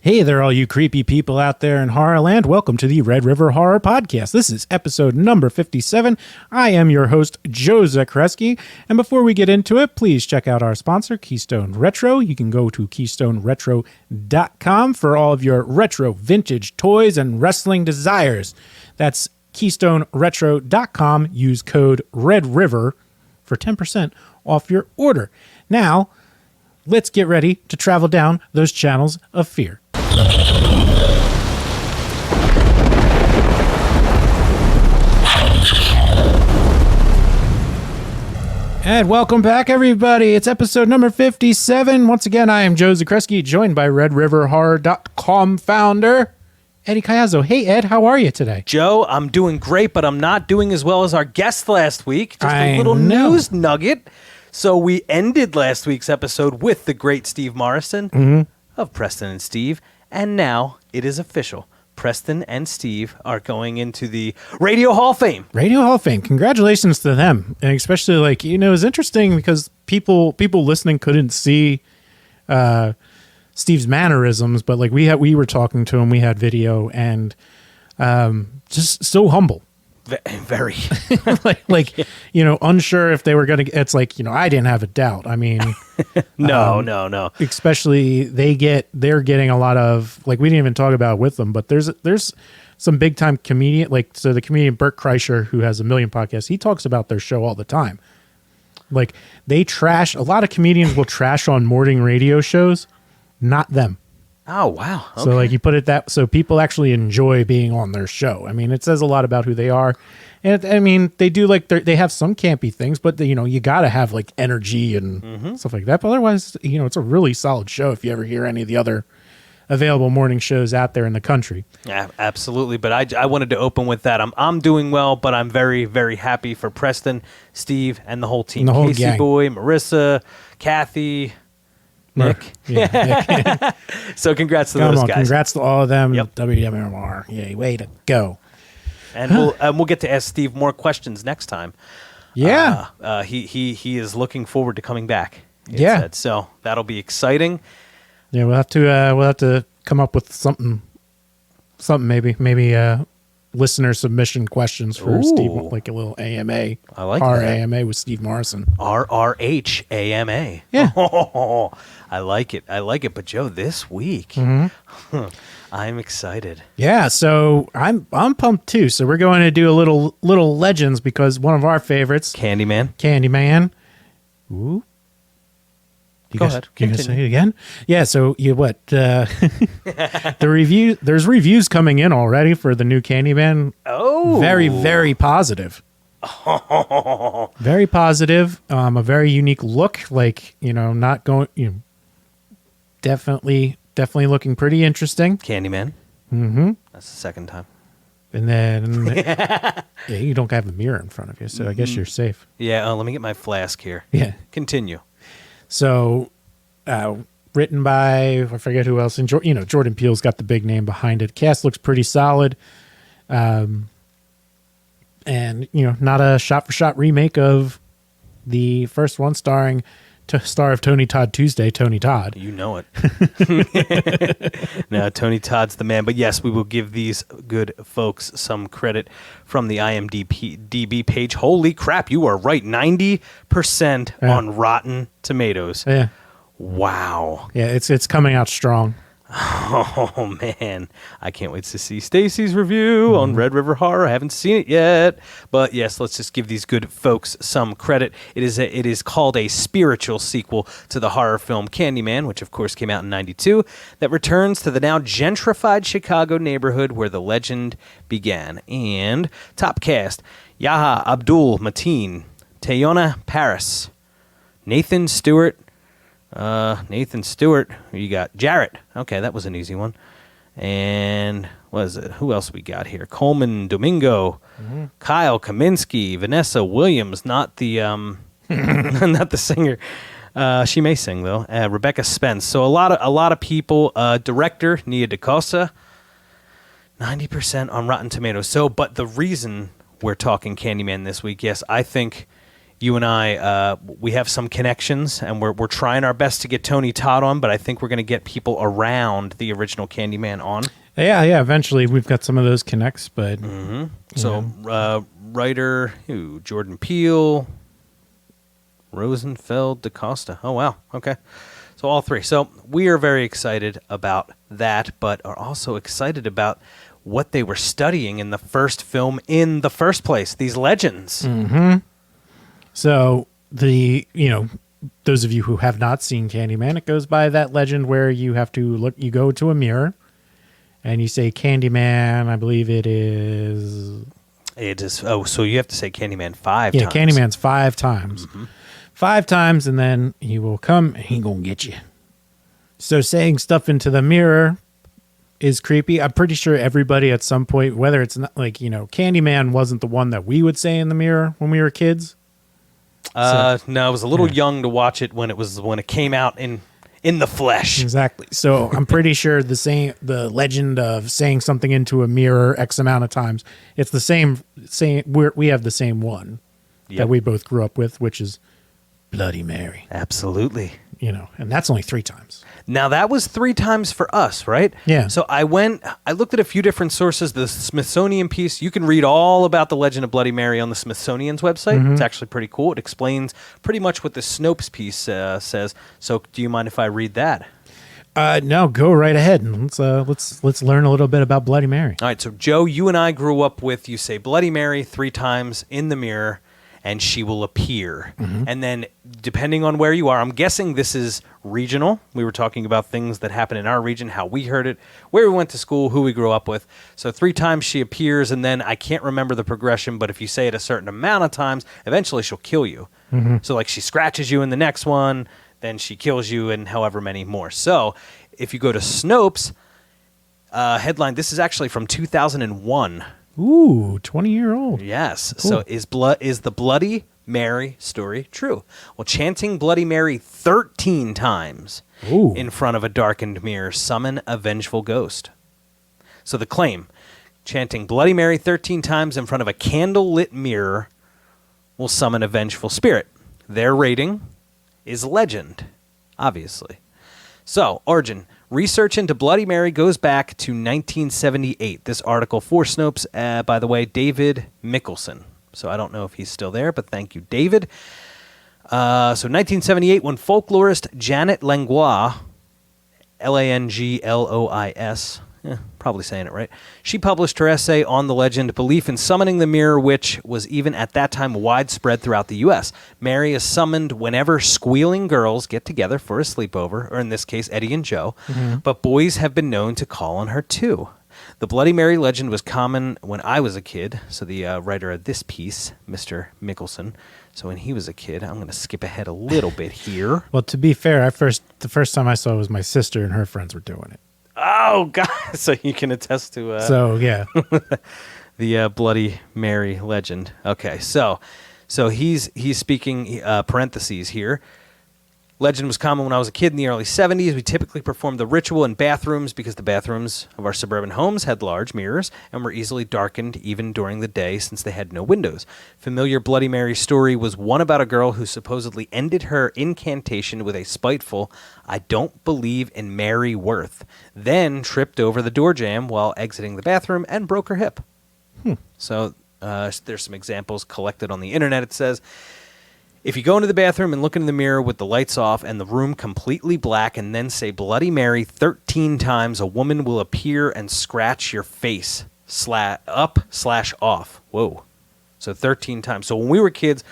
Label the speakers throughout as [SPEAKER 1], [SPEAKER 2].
[SPEAKER 1] Hey there, all you creepy people out there in Horrorland. Welcome to the Red River Horror Podcast. This is episode number 57. I am your host, Joe Zakrzewski. And before we get into it, please check out our sponsor, Keystone Retro. You can go to KeystoneRetro.com for all of your retro vintage toys and wrestling desires. That's KeystoneRetro.com. Use code REDRIVER for 10% off your order. Now, let's get ready to travel down those channels of fear. And welcome back, everybody. It's episode number 57. Once again, I am Joe Zakrzewski, joined by RedRiverHorror.com founder, Eddie Caiazzo. Hey, Ed, how are you today?
[SPEAKER 2] Joe, I'm doing great, but I'm not doing as well as our guest last week. Just a little news nugget. So we ended last week's episode with the great Steve Morrison of Preston and Steve. And now it is official. Preston and Steve are going into the Radio Hall of Fame.
[SPEAKER 1] Radio Hall of Fame. Congratulations to them. And especially, it's interesting because people listening couldn't see Steve's mannerisms, but we were talking to him, we had video, and just so humble.
[SPEAKER 2] Very.
[SPEAKER 1] Unsure if they were going to, it's I didn't have a doubt. I mean,
[SPEAKER 2] no.
[SPEAKER 1] Especially they're getting a lot of, we didn't even talk about it with them, but there's some big time comedian, the comedian Bert Kreischer, who has a million podcasts, he talks about their show all the time. They trash, a lot of comedians will trash on morning radio shows, not them.
[SPEAKER 2] Oh, wow. Okay.
[SPEAKER 1] So you put it so people actually enjoy being on their show. I mean, it says a lot about who they are. And I mean, they do they have some campy things, but you got to have energy and stuff like that. But otherwise, it's a really solid show if you ever hear any of the other available morning shows out there in the country.
[SPEAKER 2] Yeah, absolutely. But I wanted to open with that. I'm doing well, but I'm very, very happy for Preston, Steve, and the whole team.
[SPEAKER 1] And the whole
[SPEAKER 2] Casey
[SPEAKER 1] gang.
[SPEAKER 2] Boy, Marissa, Kathy, Nick.
[SPEAKER 1] Yeah.
[SPEAKER 2] So congrats to those guys.
[SPEAKER 1] Congrats to all of them.
[SPEAKER 2] Yep.
[SPEAKER 1] WWMR. Yeah, way to go.
[SPEAKER 2] And we'll get to ask Steve more questions next time.
[SPEAKER 1] Yeah.
[SPEAKER 2] He is looking forward to coming back.
[SPEAKER 1] Yeah.
[SPEAKER 2] Said. So that'll be exciting.
[SPEAKER 1] Yeah, we'll have to come up with something maybe listener submission questions for Steve, like a little AMA.
[SPEAKER 2] I like
[SPEAKER 1] our
[SPEAKER 2] that.
[SPEAKER 1] AMA with Steve Morrison.
[SPEAKER 2] RRH AMA.
[SPEAKER 1] Yeah.
[SPEAKER 2] Oh, I like it. But Joe, this week, I'm excited.
[SPEAKER 1] Yeah, so I'm pumped too. So we're going to do a little legends because one of our favorites,
[SPEAKER 2] Candyman.
[SPEAKER 1] Ooh.
[SPEAKER 2] Go ahead.
[SPEAKER 1] Can you say it again? Yeah, so there's reviews coming in already for the new Candyman.
[SPEAKER 2] Oh.
[SPEAKER 1] Very, very positive. Very positive. A very unique look. Not going, definitely looking pretty interesting.
[SPEAKER 2] Candyman. Mm-hmm. That's the second time.
[SPEAKER 1] And then, you don't have a mirror in front of you, so I guess you're safe.
[SPEAKER 2] Yeah, let me get my flask here.
[SPEAKER 1] Yeah.
[SPEAKER 2] Continue.
[SPEAKER 1] So, written by, I forget who else, and Jordan Peele's got the big name behind it. Cast looks pretty solid. And, not a shot-for-shot remake of the first one star of Tony Todd Tuesday, Tony Todd.
[SPEAKER 2] You know it. No, Tony Todd's the man. But yes, we will give these good folks some credit from the IMDb page. Holy crap, you are right. 90% on Rotten Tomatoes.
[SPEAKER 1] Yeah.
[SPEAKER 2] Wow.
[SPEAKER 1] Yeah, it's coming out strong.
[SPEAKER 2] Oh, man. I can't wait to see Stacy's review on Red River Horror. I haven't seen it yet. But yes, let's just give these good folks some credit. It is called a spiritual sequel to the horror film Candyman, which of course came out in 1992, that returns to the now gentrified Chicago neighborhood where the legend began. And top cast, Yaha Abdul Mateen, Tayona Paris, Nathan Stewart, you got Jarrett. Okay, that was an easy one. And what is it? Who else we got here? Coleman Domingo, Kyle Kaminsky, Vanessa Williams, not the not the singer. She may sing though. Rebecca Spence. So a lot of people. Director Nia DaCosta. 90% on Rotten Tomatoes. So, but the reason we're talking Candyman this week, yes, I think you and I, we have some connections, and we're trying our best to get Tony Todd on, but I think we're going to get people around the original Candyman on.
[SPEAKER 1] Yeah. Eventually, we've got some of those connects, but
[SPEAKER 2] So, writer Jordan Peele, Rosenfeld, DaCosta. Oh wow, okay. So all three. So we are very excited about that, but are also excited about what they were studying in the first film in the first place. These legends.
[SPEAKER 1] So those of you who have not seen Candyman, it goes by that legend where you have to look. You go to a mirror, and you say Candyman. I believe it is.
[SPEAKER 2] It is. Oh, so you have to say Candyman 5
[SPEAKER 1] Yeah,
[SPEAKER 2] times.
[SPEAKER 1] Candyman's 5 times. 5 times, and then he will come and he gonna get you. So saying stuff into the mirror is creepy. I'm pretty sure everybody at some point, whether it's not Candyman wasn't the one that we would say in the mirror when we were kids.
[SPEAKER 2] No, I was a little young to watch it when it came out in the flesh.
[SPEAKER 1] Exactly. So I'm pretty sure the legend of saying something into a mirror X amount of times, it's the same. We have the same one that we both grew up with, which is Bloody Mary.
[SPEAKER 2] Absolutely.
[SPEAKER 1] And that's only 3 times.
[SPEAKER 2] Now that was 3 times for us, right?
[SPEAKER 1] Yeah.
[SPEAKER 2] So I looked at a few different sources. The Smithsonian piece, you can read all about the legend of Bloody Mary on the Smithsonian's website. It's actually pretty cool. It explains pretty much what the Snopes piece says. So do you mind if I read that?
[SPEAKER 1] No, go right ahead and let's learn a little bit about Bloody Mary.
[SPEAKER 2] All right. So Joe, you and I grew up with, you say Bloody Mary 3 times in the mirror, and she will appear. And then depending on where you are, I'm guessing this is regional. We were talking about things that happen in our region, how we heard it, where we went to school, who we grew up with. So 3 times she appears, and then I can't remember the progression, but if you say it a certain amount of times, eventually she'll kill you. So like she scratches you in the next one, then she kills you in however many more. So if you go to Snopes, headline, this is actually from 2001.
[SPEAKER 1] Ooh, 20-year-old.
[SPEAKER 2] Yes.
[SPEAKER 1] Cool.
[SPEAKER 2] So is the Bloody Mary story true? Well, chanting Bloody Mary 13 times in front of a darkened mirror summon a vengeful ghost. So the claim, chanting Bloody Mary 13 times in front of a candle-lit mirror will summon a vengeful spirit. Their rating is legend, obviously. So, origin. Research into Bloody Mary goes back to 1978. This article for Snopes, by the way, David Mickelson. So I don't know if he's still there, but thank you, David. So 1978, when folklorist Janet Langlois, Langlois, probably saying it right, she published her essay on the legend, Belief in Summoning the Mirror, which was even at that time widespread throughout the U.S. Mary is summoned whenever squealing girls get together for a sleepover, or in this case, Eddie and Joe, but boys have been known to call on her too. The Bloody Mary legend was common when I was a kid, so the writer of this piece, Mr. Mickelson, so when he was a kid, I'm going to skip ahead a little bit here.
[SPEAKER 1] Well, to be fair, the first time I saw it was my sister and her friends were doing it.
[SPEAKER 2] Oh, God. So you can attest to...
[SPEAKER 1] So, yeah.
[SPEAKER 2] the Bloody Mary legend. Okay, so he's speaking parentheses here. Legend was common when I was a kid in the early 70s. We typically performed the ritual in bathrooms because the bathrooms of our suburban homes had large mirrors and were easily darkened even during the day since they had no windows. Familiar Bloody Mary story was one about a girl who supposedly ended her incantation with a spiteful, "I don't believe in Mary Worth," then tripped over the door jamb while exiting the bathroom and broke her hip. So there's some examples collected on the internet. It says, if you go into the bathroom and look in the mirror with the lights off and the room completely black and then say Bloody Mary 13 times, a woman will appear and scratch your face up/off. Whoa. So 13 times. So when we were kids,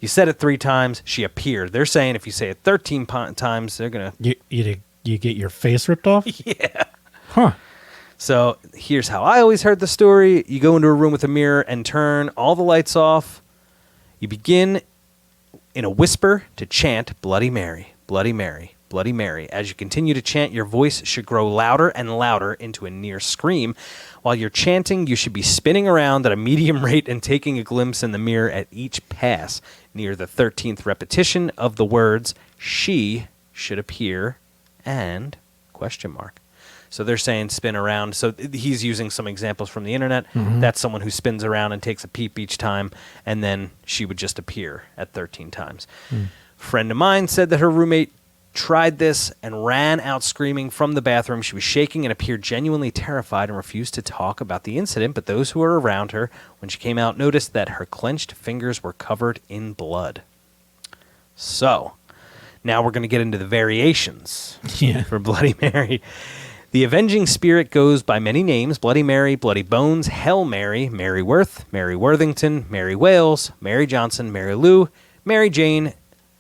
[SPEAKER 2] you said it 3 times, she appeared. They're saying if you say it 13 times, they're going
[SPEAKER 1] to... You get your face ripped off?
[SPEAKER 2] Yeah.
[SPEAKER 1] Huh.
[SPEAKER 2] So here's how I always heard the story. You go into a room with a mirror and turn all the lights off. You begin in a whisper to chant Bloody Mary, Bloody Mary, Bloody Mary. As you continue to chant, your voice should grow louder and louder into a near scream. While you're chanting, you should be spinning around at a medium rate and taking a glimpse in the mirror at each pass. Near the 13th repetition of the words, she should appear and ... So they're saying spin around. So he's using some examples from the internet. That's someone who spins around and takes a peep each time, and then she would just appear at 13 times. Friend of mine said that her roommate tried this and ran out screaming from the bathroom. She was shaking and appeared genuinely terrified and refused to talk about the incident, but those who were around her when she came out noticed that her clenched fingers were covered in blood. So, now we're going to get into the variations for Bloody Mary. The avenging spirit goes by many names: Bloody Mary, Bloody Bones, Hell Mary, Mary Worth, Mary Worthington, Mary Wales, Mary Johnson, Mary Lou, Mary Jane,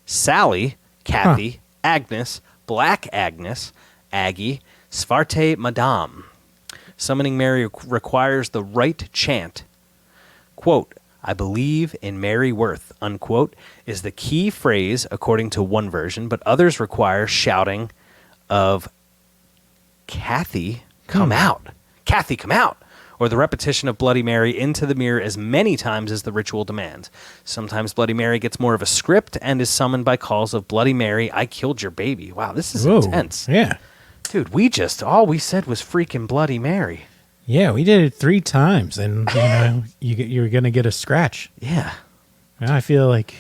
[SPEAKER 2] Sally, Kathy, Agnes, Black Agnes, Aggie, Svarte Madame. Summoning Mary requires the right chant. Quote, "I believe in Mary Worth," unquote, is the key phrase according to one version, but others require shouting of "Kathy, come out. Kathy, come out," or the repetition of Bloody Mary into the mirror as many times as the ritual demands. Sometimes Bloody Mary gets more of a script and is summoned by calls of "Bloody Mary, I killed your baby." Wow, this is intense.
[SPEAKER 1] Yeah.
[SPEAKER 2] Dude, all we said was freaking Bloody Mary.
[SPEAKER 1] Yeah, we did it 3 times, and you're going to get a scratch.
[SPEAKER 2] Yeah.
[SPEAKER 1] And I feel like,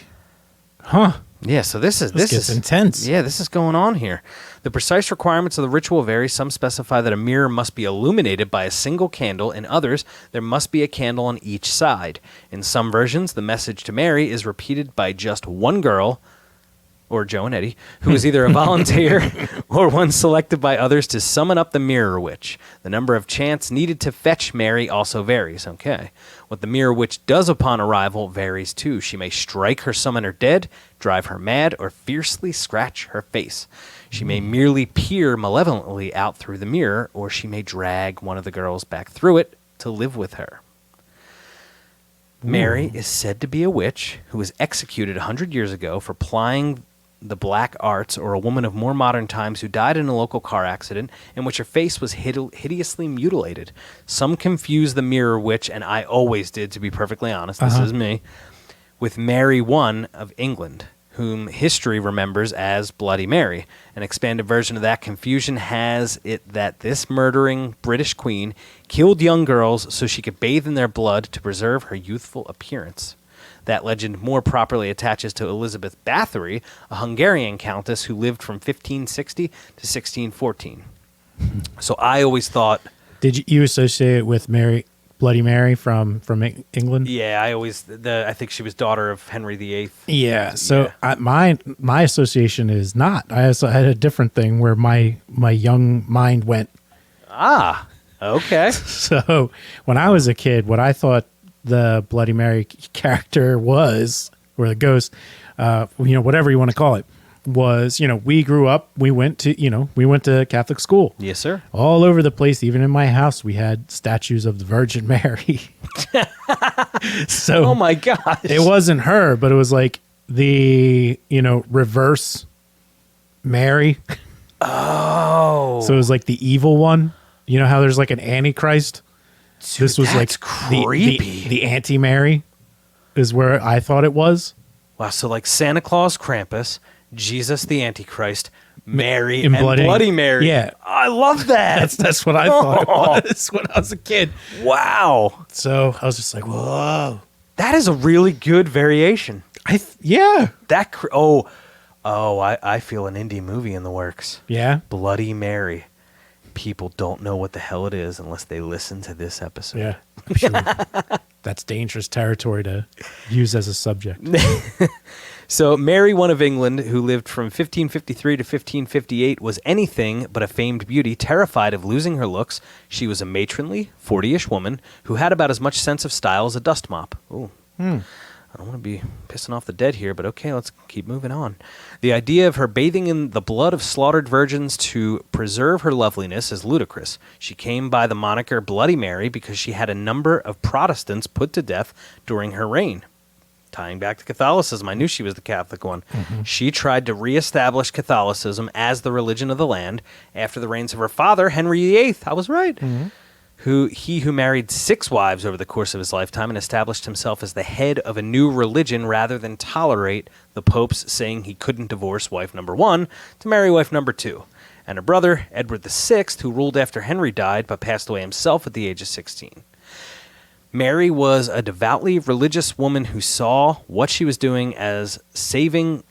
[SPEAKER 2] Yeah, so this
[SPEAKER 1] gets intense.
[SPEAKER 2] Yeah, this is going on here. The precise requirements of the ritual vary. Some specify that a mirror must be illuminated by a single candle. In others, there must be a candle on each side. In some versions, the message to Mary is repeated by just one girl, or Joe and Eddie, who is either a volunteer or one selected by others to summon up the mirror witch. The number of chants needed to fetch Mary also varies. Okay. What the mirror witch does upon arrival varies too. She may strike her summoner dead, drive her mad, or fiercely scratch her face. She may merely peer malevolently out through the mirror, or she may drag one of the girls back through it to live with her. Mary is said to be a witch who was executed 100 years ago for plying the black arts, or a woman of more modern times who died in a local car accident in which her face was hideously mutilated. Some confuse the mirror witch, and I always did, to be perfectly honest, this is me, with Mary I of England, whom history remembers as Bloody Mary. An expanded version of that confusion has it that this murdering British queen killed young girls so she could bathe in their blood to preserve her youthful appearance. That legend more properly attaches to Elizabeth Bathory, a Hungarian countess who lived from 1560 to 1614. So I always thought...
[SPEAKER 1] Did you associate it with Bloody Mary from England?
[SPEAKER 2] Yeah, I think she was daughter of Henry VIII.
[SPEAKER 1] Yeah, so yeah. My association is not. I had a different thing where my young mind went.
[SPEAKER 2] Ah, okay.
[SPEAKER 1] So when I was a kid, what I thought the Bloody Mary character was, or the ghost, whatever you want to call it, was, we grew up, we went to Catholic school.
[SPEAKER 2] Yes, sir.
[SPEAKER 1] All over the place, even in my house, we had statues of the Virgin Mary. So,
[SPEAKER 2] oh my gosh.
[SPEAKER 1] It wasn't her, but it was like the, reverse Mary.
[SPEAKER 2] Oh.
[SPEAKER 1] So it was like the evil one. You know how there's like an Antichrist? Dude, this was like
[SPEAKER 2] creepy.
[SPEAKER 1] The anti-Mary is where I thought it was.
[SPEAKER 2] Wow, so like Santa Claus, Krampus, Jesus the Antichrist, Mary,
[SPEAKER 1] and
[SPEAKER 2] Bloody Mary.
[SPEAKER 1] Yeah.
[SPEAKER 2] I love that.
[SPEAKER 1] That's what I thought it was when I was a kid.
[SPEAKER 2] Wow.
[SPEAKER 1] So I was just like, whoa.
[SPEAKER 2] That is a really good variation.
[SPEAKER 1] Yeah.
[SPEAKER 2] I feel an indie movie in the works.
[SPEAKER 1] Yeah.
[SPEAKER 2] Bloody Mary. People don't know what the hell it is unless they listen to this episode.
[SPEAKER 1] Yeah, I'm sure. That's dangerous territory to use as a subject.
[SPEAKER 2] So Mary I of England, who lived from 1553 to 1558, was anything but a famed beauty, terrified of losing her looks. She was a matronly, 40-ish woman who had about as much sense of style as a dust mop. Ooh. I don't want to be pissing off the dead here, but okay, let's keep moving on. The idea of her bathing in the blood of slaughtered virgins to preserve her loveliness is ludicrous. She came by the moniker Bloody Mary because she had a number of Protestants put to death during her reign. Tying back to Catholicism, I knew she was the Catholic one. Mm-hmm. She tried to reestablish Catholicism as the religion of the land after the reigns of her father, Henry VIII. I was right. Mm-hmm. Who married 6 wives over the course of his lifetime and established himself as the head of a new religion rather than tolerate the popes saying he couldn't divorce wife number 1 to marry wife number 2. and her brother, Edward VI, who ruled after Henry died but passed away himself at the age of 16. Mary was a devoutly religious woman who saw what she was doing as saving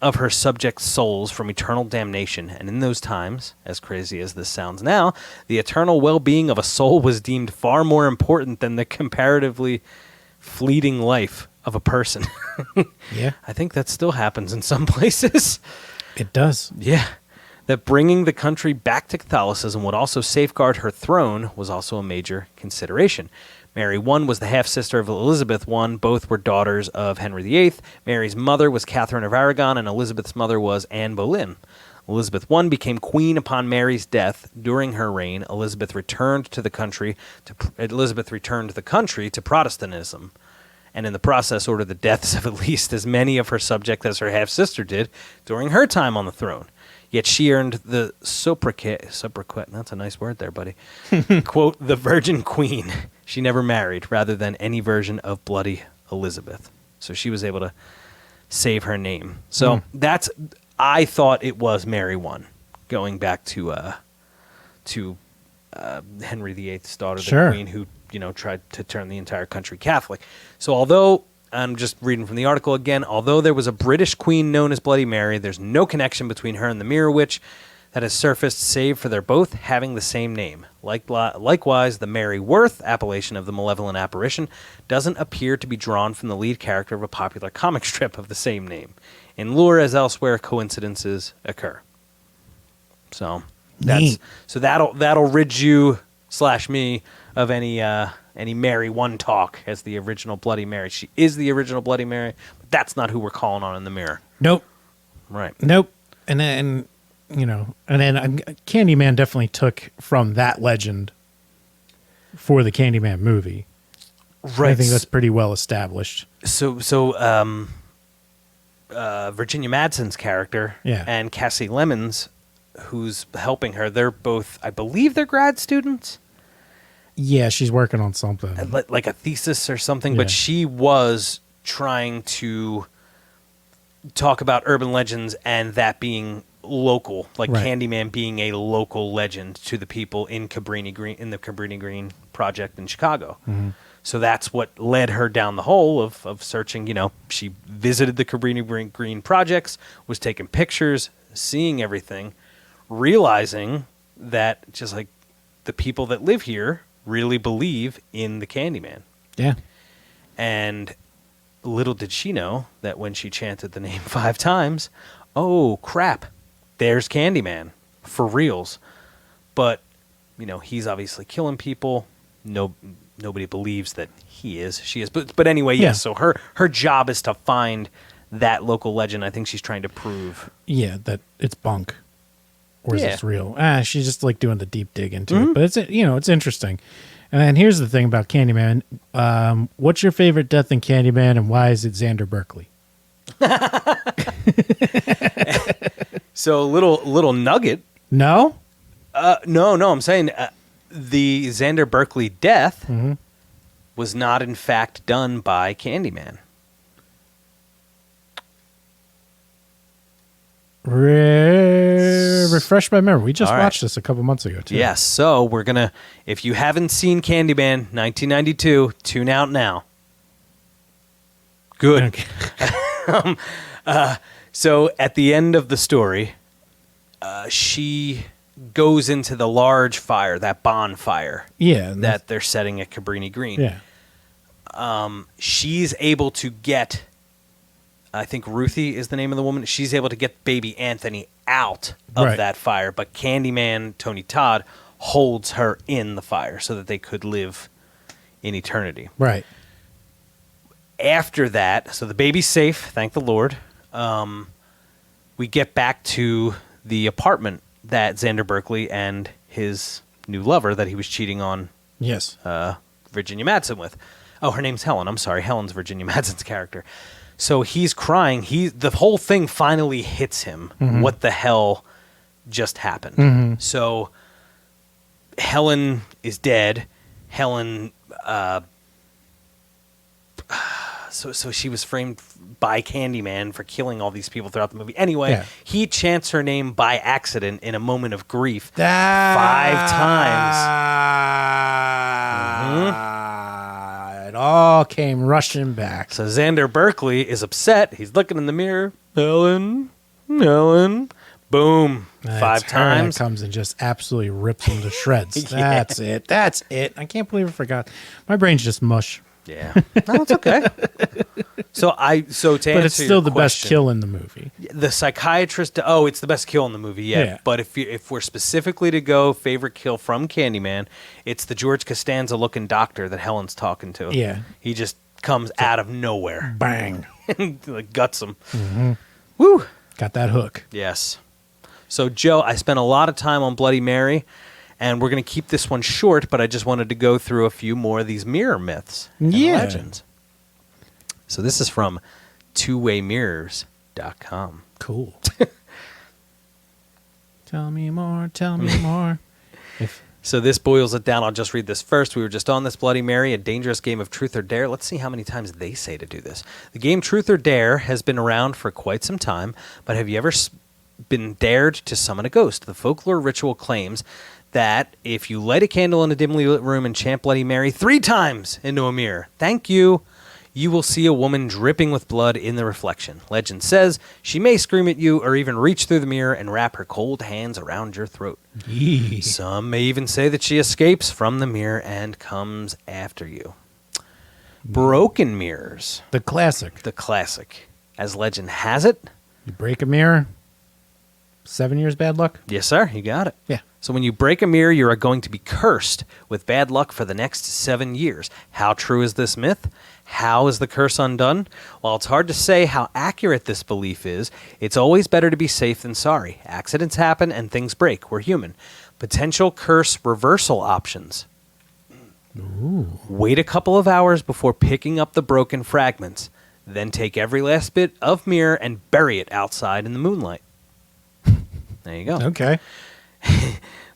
[SPEAKER 2] of her subjects' souls from eternal damnation, and in those times, as crazy as this sounds now, the eternal well-being of a soul was deemed far more important than the comparatively fleeting life of a person.
[SPEAKER 1] Yeah.
[SPEAKER 2] I think that still happens in some places.
[SPEAKER 1] It does.
[SPEAKER 2] Yeah. That bringing the country back to Catholicism would also safeguard her throne was also a major consideration. Mary I was the half-sister of Elizabeth I. Both were daughters of Henry VIII. Mary's mother was Catherine of Aragon, and Elizabeth's mother was Anne Boleyn. Elizabeth I became queen upon Mary's death. During her reign, Elizabeth returned the country to Protestantism, and in the process ordered the deaths of at least as many of her subjects as her half-sister did during her time on the throne. Yet she earned the sobriquet, that's a nice word there, buddy, quote, the Virgin Queen. She never married, rather than any version of Bloody Elizabeth. So she was able to save her name. So I thought it was Mary I, going back to Henry VIII's daughter, the Queen, who tried to turn the entire country Catholic. So although, I'm just reading from the article again, although there was a British queen known as Bloody Mary, there's no connection between her and the Mirror Witch that has surfaced, save for their both having the same name. Likewise, the Mary Worth appellation of the malevolent apparition doesn't appear to be drawn from the lead character of a popular comic strip of the same name. In lore, as elsewhere, coincidences occur. So that'll rid you / me of any Mary I talk as the original Bloody Mary. She is the original Bloody Mary, but that's not who we're calling on in the mirror.
[SPEAKER 1] Nope.
[SPEAKER 2] Right.
[SPEAKER 1] Nope. And then Candyman definitely took from that legend for the Candyman movie.
[SPEAKER 2] Right.
[SPEAKER 1] I think that's pretty well established.
[SPEAKER 2] So Virginia Madsen's character and Cassie Lemons, who's helping her, they're both, I believe they're grad students.
[SPEAKER 1] Yeah, she's working on something.
[SPEAKER 2] Like a thesis or something, but she was trying to talk about urban legends and that being local, like Candyman being a local legend to the people in Cabrini Green, in the Cabrini Green project in Chicago. Mm-hmm. So that's what led her down the hole of searching. She visited the Cabrini Green projects, was taking pictures, seeing everything, realizing that just like the people that live here really believe in the Candyman.
[SPEAKER 1] Yeah.
[SPEAKER 2] And little did she know that when she chanted the name 5 times, oh, crap, there's Candyman for reals. But, he's obviously killing people. Nobody believes that she is. But anyway, yes. So her job is to find that local legend. I think she's trying to prove.
[SPEAKER 1] Yeah, that it's bunk. Or is this real? She's just like doing the deep dig into it. But it's interesting. And then here's the thing about Candyman. What's your favorite death in Candyman, and why is it Xander Berkeley?
[SPEAKER 2] So little nugget.
[SPEAKER 1] No?
[SPEAKER 2] No. I'm saying the Xander Berkeley death was not in fact done by Candyman.
[SPEAKER 1] Refresh my memory. We just watched this a couple months ago, too.
[SPEAKER 2] Yes, so we're going to, if you haven't seen Candyman 1992, tune out now. Good. Okay. So at the end of the story, she goes into the large fire, that bonfire that they're setting at Cabrini Green.
[SPEAKER 1] Yeah.
[SPEAKER 2] She's able to get... I think Ruthie is the name of the woman. She's able to get baby Anthony out of that fire, but Candyman, Tony Todd, holds her in the fire so that they could live in eternity.
[SPEAKER 1] Right.
[SPEAKER 2] After that, so the baby's safe, thank the Lord. We get back to the apartment that Xander Berkeley and his new lover that he was cheating on Virginia Madsen with. Oh, her name's Helen. I'm sorry. Helen's Virginia Madsen's character. So he's crying. The whole thing finally hits him. Mm-hmm. What the hell just happened? Mm-hmm. So Helen is dead. Helen, so she was framed by Candyman for killing all these people throughout the movie. Anyway, he chants her name by accident in a moment of grief 5 times.
[SPEAKER 1] It all came rushing back.
[SPEAKER 2] So Xander Berkeley is upset. He's looking in the mirror. Ellen. Boom.
[SPEAKER 1] That's
[SPEAKER 2] 5 times.
[SPEAKER 1] Comes and just absolutely rips him to shreds. That's it. I can't believe I forgot. My brain's just mush.
[SPEAKER 2] Yeah. No, it's okay. So to answer
[SPEAKER 1] But it's still the best
[SPEAKER 2] question,
[SPEAKER 1] kill in the movie.
[SPEAKER 2] The psychiatrist. Oh, it's the best kill in the movie. Yeah. But if we're specifically to go favorite kill from Candyman, it's the George Costanza looking doctor that Helen's talking to.
[SPEAKER 1] Yeah.
[SPEAKER 2] He just comes out of nowhere.
[SPEAKER 1] Bang.
[SPEAKER 2] And like, guts him. Mm-hmm. Woo.
[SPEAKER 1] Got that hook.
[SPEAKER 2] Yes. So Joe, I spent a lot of time on Bloody Mary. And we're going to keep this one short, but I just wanted to go through a few more of these mirror myths and legends. So this is from twowaymirrors.com.
[SPEAKER 1] Cool. Tell me more.
[SPEAKER 2] So this boils it down. I'll just read this first. We were just on this Bloody Mary, a dangerous game of truth or dare. Let's see how many times they say to do this. The game Truth or Dare has been around for quite some time, but have you ever been dared to summon a ghost? The folklore ritual claims that if you light a candle in a dimly lit room and chant Bloody Mary 3 times into a mirror, thank you, you will see a woman dripping with blood in the reflection. Legend says she may scream at you or even reach through the mirror and wrap her cold hands around your throat.
[SPEAKER 1] Yee.
[SPEAKER 2] Some may even say that she escapes from the mirror and comes after you. Broken mirrors.
[SPEAKER 1] The classic.
[SPEAKER 2] As legend has it.
[SPEAKER 1] You break a mirror, 7 years bad luck?
[SPEAKER 2] Yes, sir. You got it.
[SPEAKER 1] Yeah.
[SPEAKER 2] So when you break a mirror, you are going to be cursed with bad luck for the next 7 years. How true is this myth? How is the curse undone? While it's hard to say how accurate this belief is, it's always better to be safe than sorry. Accidents happen and things break. We're human. Potential curse reversal options.
[SPEAKER 1] Ooh.
[SPEAKER 2] Wait a couple of hours before picking up the broken fragments. Then take every last bit of mirror and bury it outside in the moonlight. There you go.
[SPEAKER 1] Okay.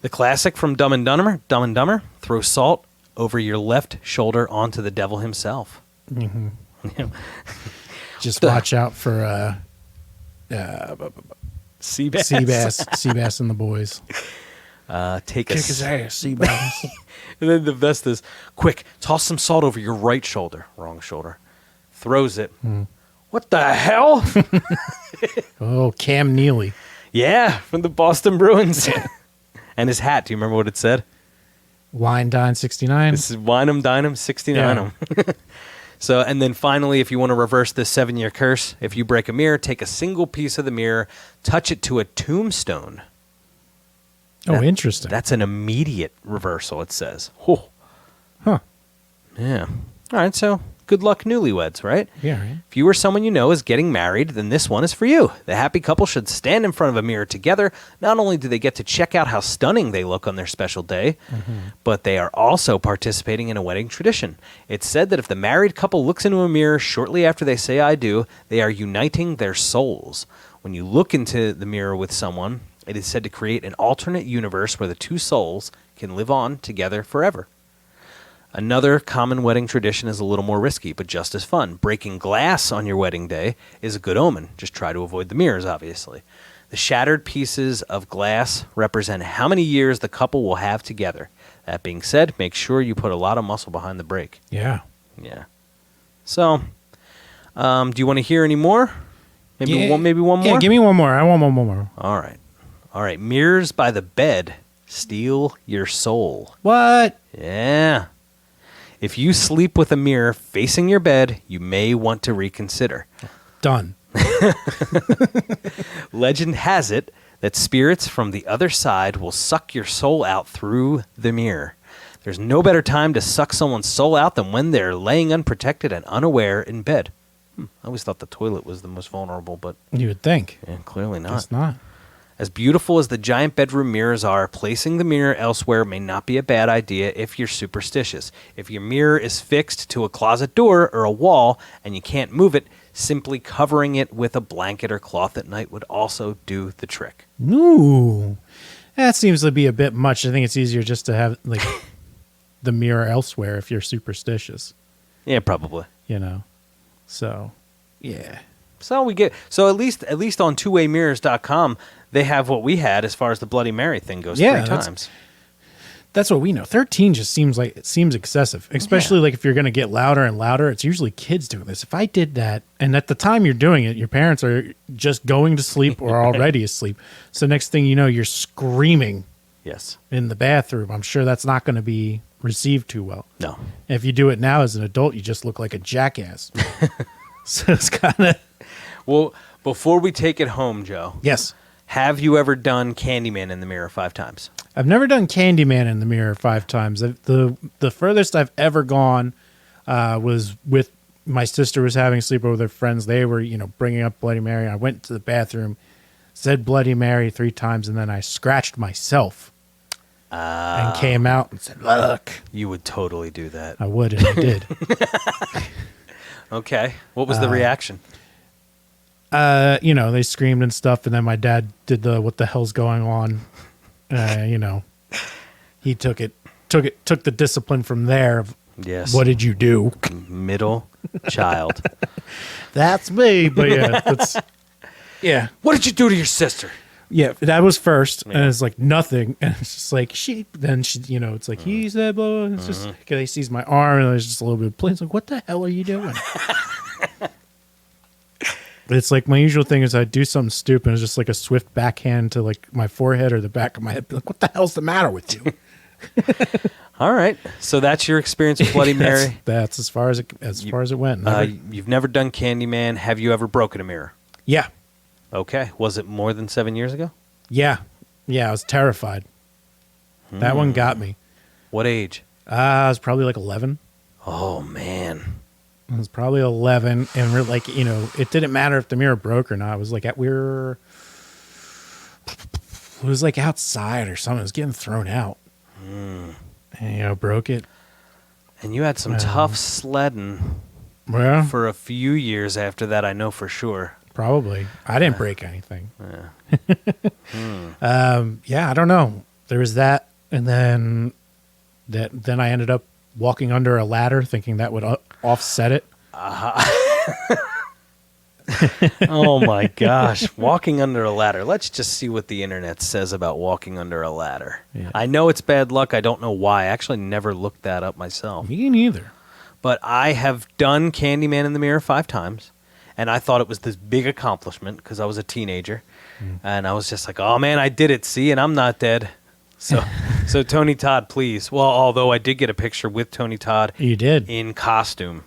[SPEAKER 2] The classic from Dumb and Dumber, throw salt over your left shoulder onto the devil himself.
[SPEAKER 1] Mm-hmm. Just watch out for
[SPEAKER 2] sea bass.
[SPEAKER 1] Sea bass and the boys.
[SPEAKER 2] Kick
[SPEAKER 1] his ass, sea bass.
[SPEAKER 2] And then the best is, quick, toss some salt over your right shoulder. Wrong shoulder. Throws it. What the hell?
[SPEAKER 1] Oh, Cam Neely.
[SPEAKER 2] Yeah, from the Boston Bruins. And his hat, do you remember what it said?
[SPEAKER 1] Wine Dine 69.
[SPEAKER 2] This is Wine 'em, Dine 'em, 69 'em. So, and then finally, if you want to reverse this 7-year curse, if you break a mirror, take a single piece of the mirror, touch it to a tombstone.
[SPEAKER 1] Interesting.
[SPEAKER 2] That's an immediate reversal, it says. Oh.
[SPEAKER 1] Huh.
[SPEAKER 2] Yeah. All right, so good luck newlyweds, right?
[SPEAKER 1] Yeah, right.
[SPEAKER 2] If you or someone you know is getting married, then this one is for you. The happy couple should stand in front of a mirror together. Not only do they get to check out how stunning they look on their special day, but they are also participating in a wedding tradition. It's said that if the married couple looks into a mirror shortly after they say I do, they are uniting their souls. When you look into the mirror with someone, it is said to create an alternate universe where the two souls can live on together forever. Another common wedding tradition is a little more risky, but just as fun. Breaking glass on your wedding day is a good omen. Just try to avoid the mirrors, obviously. The shattered pieces of glass represent how many years the couple will have together. That being said, make sure you put a lot of muscle behind the break.
[SPEAKER 1] Yeah.
[SPEAKER 2] Yeah. So, do you want to hear any more? Maybe one more?
[SPEAKER 1] Yeah, give me one more. I want one more.
[SPEAKER 2] All right. Mirrors by the bed steal your soul.
[SPEAKER 1] What?
[SPEAKER 2] Yeah. If you sleep with a mirror facing your bed, you may want to reconsider.
[SPEAKER 1] Done.
[SPEAKER 2] Legend has it that spirits from the other side will suck your soul out through the mirror. There's no better time to suck someone's soul out than when they're laying unprotected and unaware in bed. I always thought the toilet was the most vulnerable, but
[SPEAKER 1] You would think.
[SPEAKER 2] clearly not.
[SPEAKER 1] It's not.
[SPEAKER 2] As beautiful as the giant bedroom mirrors are, placing the mirror elsewhere may not be a bad idea if you're superstitious. If your mirror is fixed to a closet door or a wall and you can't move it, simply covering it with a blanket or cloth at night would also do the trick.
[SPEAKER 1] Ooh. That seems to be a bit much. I think it's easier just to have like the mirror elsewhere if you're superstitious,
[SPEAKER 2] Yeah, probably.
[SPEAKER 1] you know. So, yeah.
[SPEAKER 2] So at least on twowaymirrors.com they have what we had as far as the Bloody Mary thing goes.
[SPEAKER 1] Yeah,
[SPEAKER 2] 3 times.
[SPEAKER 1] That's what we know. 13 just seems excessive, especially like if you're going to get louder and louder. It's usually kids doing this. If I did that, and at the time you're doing it, your parents are just going to sleep or already asleep. So next thing you know, you're screaming.
[SPEAKER 2] Yes.
[SPEAKER 1] In the bathroom. I'm sure that's not going to be received too well.
[SPEAKER 2] No.
[SPEAKER 1] If you do it now as an adult, you just look like a jackass. So it's kind of...
[SPEAKER 2] Well, before we take it home, Joe.
[SPEAKER 1] Yes.
[SPEAKER 2] Have you ever done Candyman in the mirror 5 times?
[SPEAKER 1] I've never done Candyman in the mirror 5 times. The furthest I've ever gone was with my sister was having a sleepover with her friends. They were, bringing up Bloody Mary. I went to the bathroom, said Bloody Mary 3 times, and then I scratched myself and came out and said, "Look."
[SPEAKER 2] You would totally do that.
[SPEAKER 1] I would, and I did.
[SPEAKER 2] Okay. What was the reaction?
[SPEAKER 1] They screamed and stuff, and then my dad did the "what the hell's going on?" He took the discipline from there.
[SPEAKER 2] Yes.
[SPEAKER 1] What did you do?
[SPEAKER 2] Middle child.
[SPEAKER 1] That's me. But yeah.
[SPEAKER 2] What did you do to your sister?
[SPEAKER 1] Yeah, that was first, and it's like nothing, and it's just like then she, it's like he said, blah, blah, and it's just he sees my arm, and there's just a little bit of pain. It's like, what the hell are you doing? It's like my usual thing is I do something stupid, and it's just like a swift backhand to like my forehead or the back of my head. Be like, what the hell's the matter with you?
[SPEAKER 2] All right, so that's your experience with Bloody Mary.
[SPEAKER 1] That's as far as it went.
[SPEAKER 2] You've never done Candyman. Have you ever broken a mirror?
[SPEAKER 1] Yeah.
[SPEAKER 2] Okay. Was it more than 7 years ago?
[SPEAKER 1] Yeah. I was terrified. That one got me.
[SPEAKER 2] What age?
[SPEAKER 1] I was probably like 11.
[SPEAKER 2] Oh man.
[SPEAKER 1] I was probably 11, and we're like, it didn't matter if the mirror broke or not. It was like it was like outside or something. It was getting thrown out, and broke it.
[SPEAKER 2] And you had some tough sledding for a few years after that. I know for sure.
[SPEAKER 1] Probably. I didn't break anything. I don't know. There was that, and then I ended up walking under a ladder, thinking that would offset it.
[SPEAKER 2] Oh my gosh, walking under a ladder. Let's just see what the internet says about walking under a ladder. Yeah. I know it's bad luck. I don't know why. I actually never looked that up myself.
[SPEAKER 1] Me neither.
[SPEAKER 2] But I have done Candyman in the mirror 5 times, and I thought it was this big accomplishment because I was a teenager, and I was just like, oh man, I did it. See, and I'm not dead. So Tony Todd, please. Well, although I did get a picture with Tony Todd.
[SPEAKER 1] You did.
[SPEAKER 2] In costume,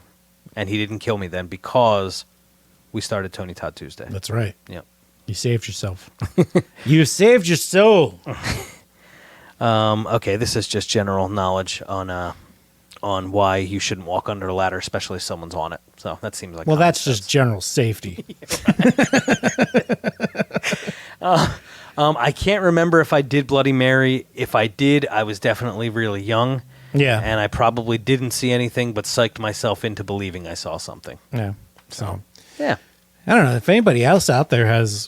[SPEAKER 2] and he didn't kill me then because we started Tony Todd Tuesday.
[SPEAKER 1] That's right.
[SPEAKER 2] Yep.
[SPEAKER 1] You saved yourself. You saved your soul.
[SPEAKER 2] Okay, this is just general knowledge on why you shouldn't walk under a ladder, especially if someone's on it. So that seems like
[SPEAKER 1] that's just general safety.
[SPEAKER 2] I can't remember if I did Bloody Mary. If I did, I was definitely really young.
[SPEAKER 1] Yeah.
[SPEAKER 2] And I probably didn't see anything, but psyched myself into believing I saw something.
[SPEAKER 1] Yeah. So,
[SPEAKER 2] yeah.
[SPEAKER 1] I don't know. If anybody else out there has,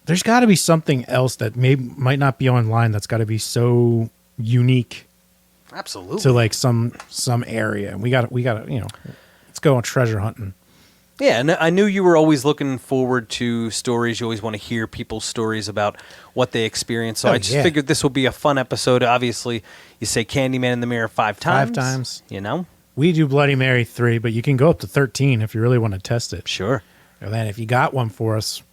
[SPEAKER 1] there's got to be something else that might not be online that's got to be so unique.
[SPEAKER 2] Absolutely.
[SPEAKER 1] To like some area. And we got to, let's go on treasure hunting.
[SPEAKER 2] Yeah, and I knew you were always looking forward to stories. You always want to hear people's stories about what they experienced. So I just figured this would be a fun episode. Obviously, you say Candyman in the mirror 5 times.
[SPEAKER 1] 5 times.
[SPEAKER 2] We
[SPEAKER 1] do Bloody Mary 3, but you can go up to 13 if you really want to test it.
[SPEAKER 2] Sure.
[SPEAKER 1] And then if you got one for us,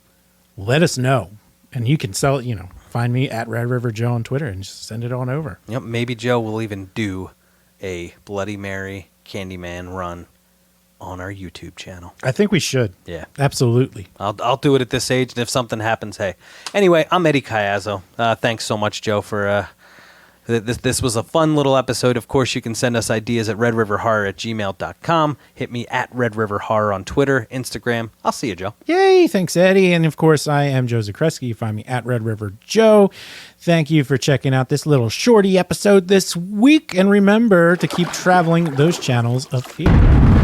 [SPEAKER 1] let us know. And you can sell it, find me at Red River Joe on Twitter and just send it on over.
[SPEAKER 2] Yep, maybe Joe will even do a Bloody Mary Candyman run on our YouTube channel.
[SPEAKER 1] I think we should.
[SPEAKER 2] Yeah.
[SPEAKER 1] Absolutely.
[SPEAKER 2] I'll do it at this age, and if something happens, hey. Anyway, I'm Eddie Caiazzo. Thanks so much, Joe, for this was a fun little episode. Of course, you can send us ideas at redriverhorror@gmail.com. Hit me at Red River Horror on Twitter, Instagram. I'll see you, Joe.
[SPEAKER 1] Yay. Thanks, Eddie. And of course, I am Joe Zakrzewski. You find me at Red River Joe. Thank you for checking out this little shorty episode this week. And remember to keep traveling those channels of fear.